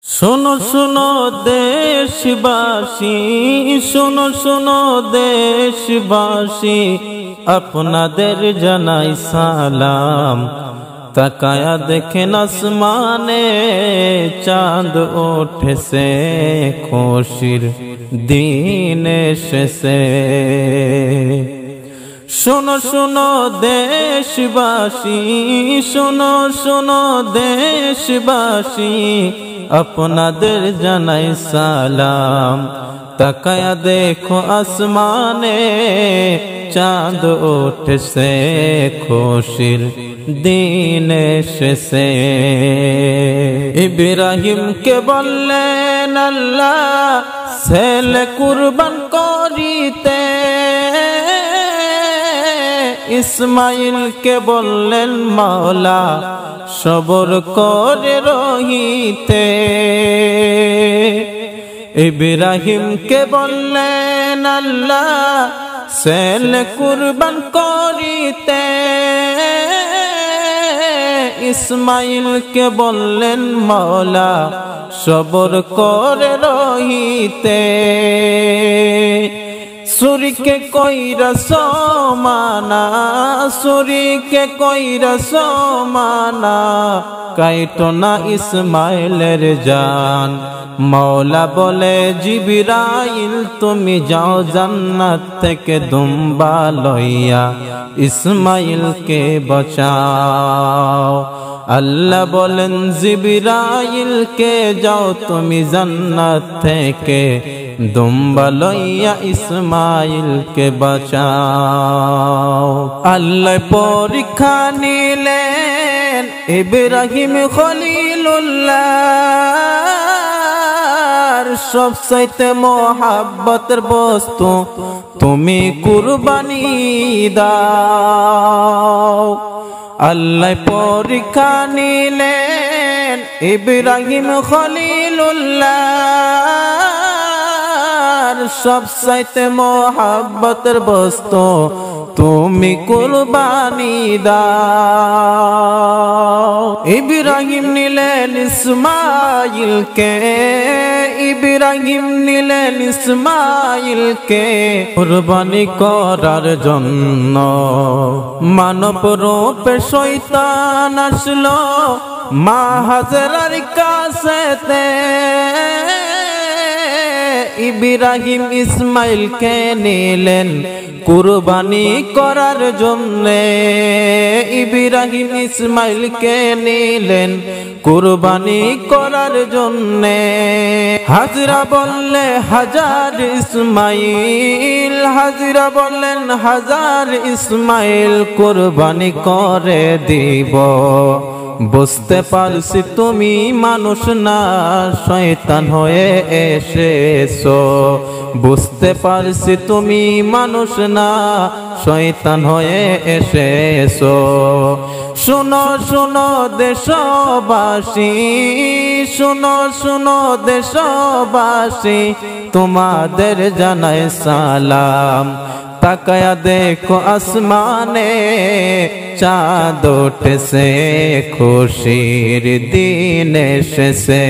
শোনো শোনো দেশবাসী, শোনো শোনো দেশবাসী, আপনাদের জানাই সালাম। তাকায়া দেখেন আসমানে চাঁদ ওঠেছে, খুশির দিন এসেছে। শোনো শোনো দেশবাসী, শোনো শোনো দেশবাসী, আপনাদের জানাই সালাম। তাকায়া দেখো আসমানে চাঁদ ওঠেছে, খুশির দিন এসেছে। ইব্রাহিমকে বললেন আল্লাহ ছেলে কুরবান করিতে, ইসমাইলকে বললেন মাওলা সবর করে রহিতে। ইব্রাহিমকে বললেন আল্লাহ ছেলে কুরবান করিতে, ইসমাইলকে বললেন মাওলা সবর করে রহিতে। সুরিকে কইরা সমানা, সুরিকে কইরা সমানা, কাইটো না ইসমাইলের জান। মাওলা বলে জিবরাইল তুমি যাও জান্নাত থেকে দুম্বা লইয়া ইসমাইলকে বাঁচাও। আল্লাহ বলেন জিবরাইলকে যাও তুমি জান্নাত থেকে দুম্বা লইয়া ইসমাইলকে বাঁচাও। আল্লাহ পরীক্ষা নিলেন ইব্রাহিম খলিলুল্লাহর সবচাইতে মোহাব্বতের বস্তু তুমি কুরবানি দাও। আল্লাহ পরীক্ষা নিলেন ইব্রাহিম খলিলুল্লাহর সবচাইতে মোহাব্বতের বস্তু তুমি কুরবানি দাও। ইব্রাহিম নিলেন ইসমাইলকে, ইব্রাহিম নিলেন ইসমাইলকে কুরবানি করার জন্য। মানব রূপে শয়তান আসলো মা হাজরার কাছেতে, ইব্রাহিম ইসমাইলকে নিলেন কুরবানি করার জন্যে। ইব্রাহিম ইসমাইলকে নিলেন কুরবানি করার জন্যে। হাজরা বললে হাজার ইসমাইল, হাজরা বললেন হাজার ইসমাইল কুরবানি করে দিব। বুঝতে পারছি তুমি মানুষ না শয়তান হয়ে এসেছো, বুঝতে পারছি তুমি মানুষ না শয়তান হয়ে এসেছো। শুনো শুনো দেশবাসী, শুনো শুনো দেশবাসী, তোমাদের জানাই সালাম। তাকায়া দেখো আসমানে চাঁদ ওঠেছে, খুশির দিন এসেছে।